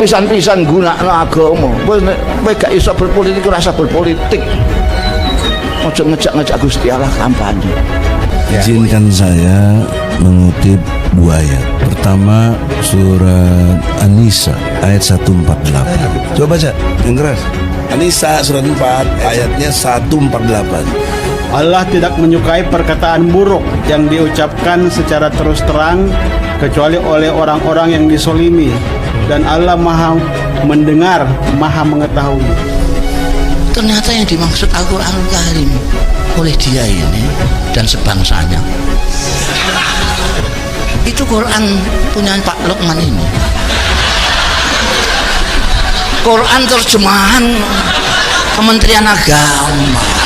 pisan-pisan gunakno agama. Kowe gak iso berpolitik rasa berpolitik. Ojo ngejak-ngejak Gusti Allah kampanye. Izinkan saya mengutip dua ayat. Pertama surat An-Nisa ayat 148. Coba baca yang keras. An-Nisa surat 4 ayatnya 148. Allah tidak menyukai perkataan buruk yang diucapkan secara terus terang kecuali oleh orang-orang yang disolimi, dan Allah maha mendengar, maha mengetahui. Ternyata yang dimaksud Al-Quranul Karim oleh dia ini dan sebangsanya itu Quran punya Pak Lukman ini, Quran terjemahan Kementerian Agama.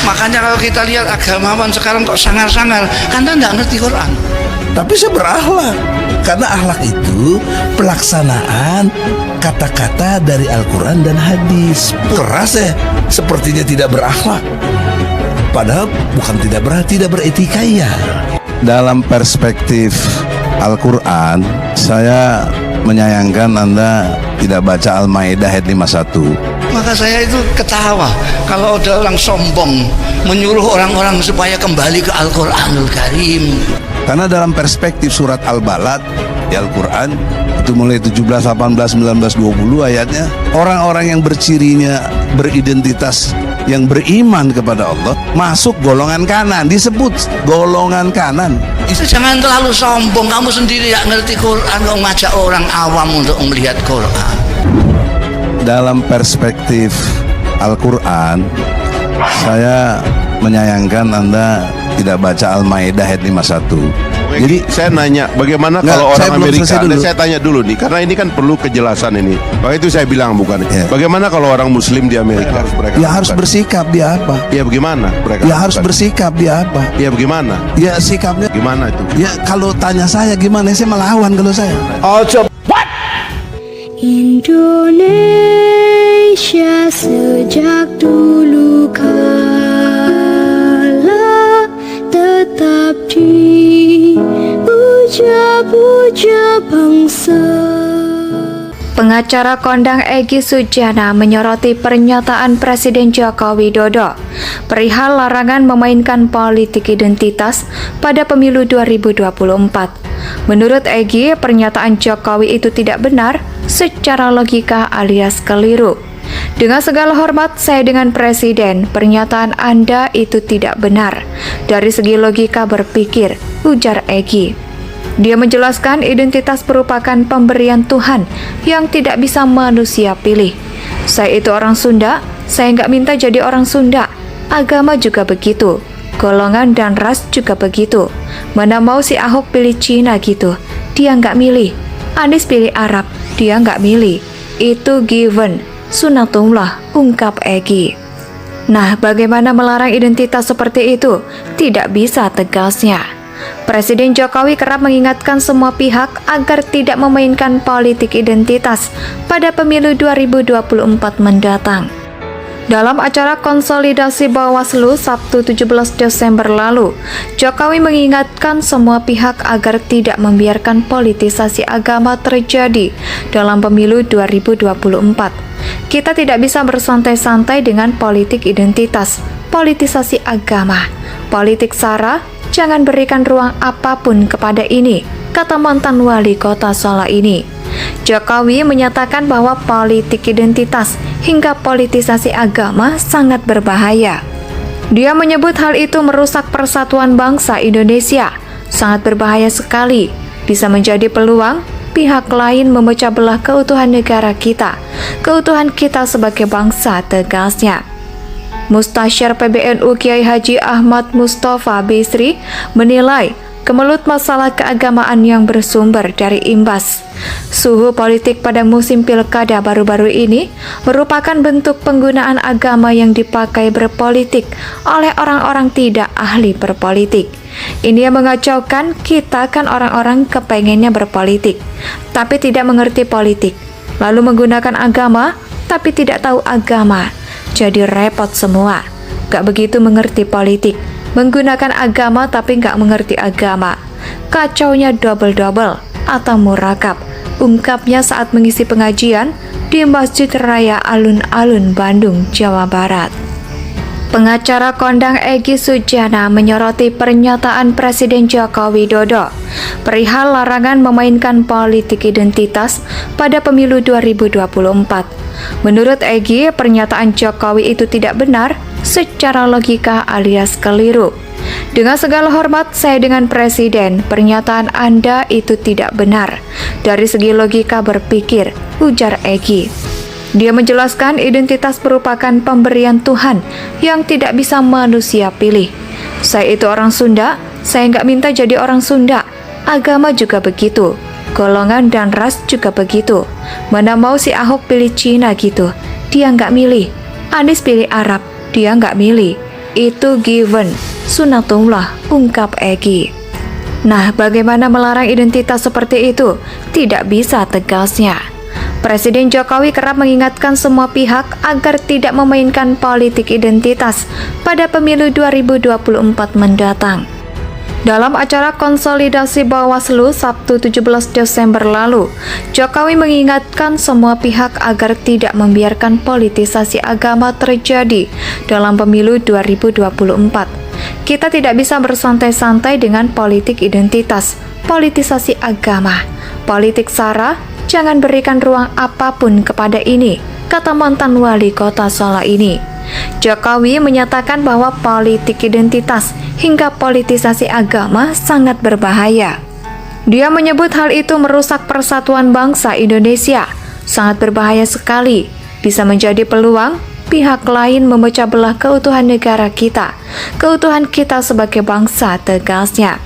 Makanya kalau kita lihat agamawan sekarang kok sangar-sangar karena nggak ngerti Quran. Tapi saya berakhlak, karena akhlak itu pelaksanaan kata-kata dari Al-Quran dan hadis. Keras ya, sepertinya tidak berakhlak. Padahal bukan tidak beretika ya. Dalam perspektif Al-Quran, saya menyayangkan Anda tidak baca Al-Maidah ayat 51. Maka saya itu ketawa kalau ada orang sombong menyuruh orang-orang supaya kembali ke Al-Quranul Karim. Karena dalam perspektif surat Al-Balad di Al-Quran itu mulai 17, 18, 19, 20 ayatnya, orang-orang yang bercirinya beridentitas yang beriman kepada Allah masuk golongan kanan, disebut golongan kanan. Jangan terlalu sombong, kamu sendiri gak ngerti Quran, kamu ngajak orang awam untuk melihat Quran. Dalam perspektif Al-Quran, saya menyayangkan Anda tidak baca Al-Maidah ayat 51. Jadi saya nanya, bagaimana kalau orang Amerika? Saya tanya dulu nih, karena ini kan perlu kejelasan ini. Makanya itu saya bilang bukan. Ya. Bagaimana kalau orang Muslim di Amerika? Harus bersikap dia apa? Ya bagaimana? Harus bersikap dia apa? Ya bagaimana? Ya sikapnya gimana itu? Ya kalau tanya saya gimana, saya melawan kalau saya. What? Indonesia sejak dulu kala tetap dipuja-puja bangsa. Pengacara kondang Egy Sujana menyoroti pernyataan Presiden Joko Widodo perihal larangan memainkan politik identitas pada pemilu 2024. Menurut Egy, pernyataan Jokowi itu tidak benar secara logika alias keliru. Dengan segala hormat saya dengan Presiden, pernyataan Anda itu tidak benar dari segi logika berpikir, ujar Egy. Dia menjelaskan identitas merupakan pemberian Tuhan yang tidak bisa manusia pilih. Saya itu orang Sunda, saya nggak minta jadi orang Sunda. Agama juga begitu, golongan dan ras juga begitu. Mana mau si Ahok pilih Cina gitu, dia nggak milih. Anies pilih Arab, dia nggak milih. Itu given, sunatullah, ungkap Egy. Nah, bagaimana melarang identitas seperti itu? Tidak bisa, tegasnya. Presiden Jokowi kerap mengingatkan semua pihak agar tidak memainkan politik identitas pada pemilu 2024 mendatang. Dalam acara konsolidasi Bawaslu Sabtu 17 Desember lalu, Jokowi mengingatkan semua pihak agar tidak membiarkan politisasi agama terjadi dalam pemilu 2024. Kita tidak bisa bersantai-santai dengan politik identitas, politisasi agama, politik SARA. Jangan berikan ruang apapun kepada ini, kata mantan wali kota Solo ini. Jokowi menyatakan bahwa politik identitas hingga politisasi agama sangat berbahaya. Dia menyebut hal itu merusak persatuan bangsa Indonesia, sangat berbahaya sekali, bisa menjadi peluang pihak lain memecah belah keutuhan negara kita, keutuhan kita sebagai bangsa, tegasnya. Mustasyar PBNU Kiai Haji Ahmad Mustafa Bisri menilai kemelut masalah keagamaan yang bersumber dari imbas suhu politik pada musim pilkada baru-baru ini merupakan bentuk penggunaan agama yang dipakai berpolitik oleh orang-orang tidak ahli berpolitik. Ini yang mengacaukan, kita kan orang-orang kepengennya berpolitik tapi tidak mengerti politik, lalu menggunakan agama tapi tidak tahu agama. Jadi repot semua, gak begitu mengerti politik, menggunakan agama tapi gak mengerti agama. kacaunya double-double atau murakab, ungkapnya saat mengisi pengajian di Masjid Raya Alun-Alun, Bandung, Jawa Barat. Pengacara kondang Egy Sujana menyoroti pernyataan Presiden Joko Widodo perihal larangan memainkan politik identitas pada pemilu 2024. Menurut Egy, pernyataan Jokowi itu tidak benar secara logika alias keliru. Dengan segala hormat saya dengan Presiden, pernyataan Anda itu tidak benar dari segi logika berpikir, ujar Egy. Dia menjelaskan identitas merupakan pemberian Tuhan yang tidak bisa manusia pilih. Saya itu orang Sunda, saya nggak minta jadi orang Sunda. Agama juga begitu, golongan dan ras juga begitu. Mana mau si Ahok pilih Cina gitu, dia nggak milih. Anies pilih Arab, dia nggak milih. Itu given, sunatullah, ungkap Egy. Nah, bagaimana melarang identitas seperti itu? Tidak bisa, tegasnya. Presiden Jokowi kerap mengingatkan semua pihak agar tidak memainkan politik identitas pada pemilu 2024 mendatang. Dalam acara konsolidasi Bawaslu Sabtu 17 Desember lalu, Jokowi mengingatkan semua pihak agar tidak membiarkan politisasi agama terjadi dalam pemilu 2024. Kita tidak bisa bersantai-santai dengan politik identitas, politisasi agama, politik sara. Jangan berikan ruang apapun kepada ini, kata mantan wali kota Solo ini. Jokowi menyatakan bahwa politik identitas hingga politisasi agama sangat berbahaya. Dia menyebut hal itu merusak persatuan bangsa Indonesia, sangat berbahaya sekali, bisa menjadi peluang pihak lain memecah belah keutuhan negara kita, keutuhan kita sebagai bangsa, tegasnya.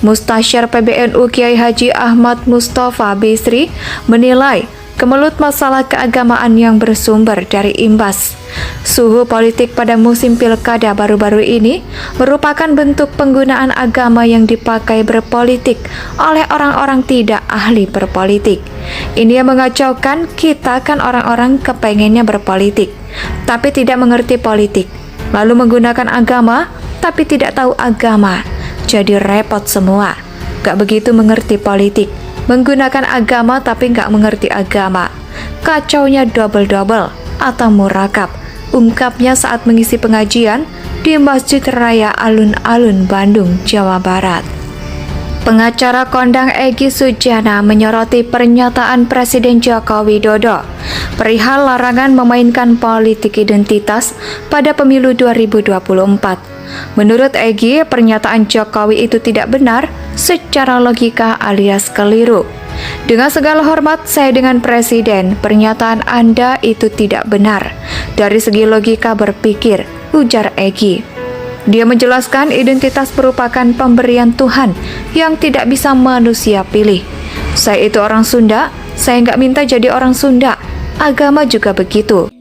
Mustasyar PBNU Kiai Haji Ahmad Mustafa Bisri menilai kemelut masalah keagamaan yang bersumber dari imbas suhu politik pada musim pilkada baru-baru ini merupakan bentuk penggunaan agama yang dipakai berpolitik oleh orang-orang tidak ahli berpolitik. Ini yang mengacaukan, kita kan orang-orang kepengennya berpolitik, tapi tidak mengerti politik, lalu menggunakan agama, tapi tidak tahu agama. Jadi repot semua, gak begitu mengerti politik, menggunakan agama tapi gak mengerti agama. Kacaunya double-double atau murakab, ungkapnya saat mengisi pengajian di Masjid Raya Alun-Alun, Bandung, Jawa Barat. Pengacara kondang Egy Sujana menyoroti pernyataan Presiden Joko Widodo perihal larangan memainkan politik identitas pada pemilu 2024. Menurut Egy, pernyataan Jokowi itu tidak benar secara logika alias keliru. Dengan segala hormat saya dengan Presiden, pernyataan Anda itu tidak benar dari segi logika berpikir, ujar Egy. Dia menjelaskan identitas merupakan pemberian Tuhan yang tidak bisa manusia pilih. Saya itu orang Sunda, saya nggak minta jadi orang Sunda. Agama juga begitu.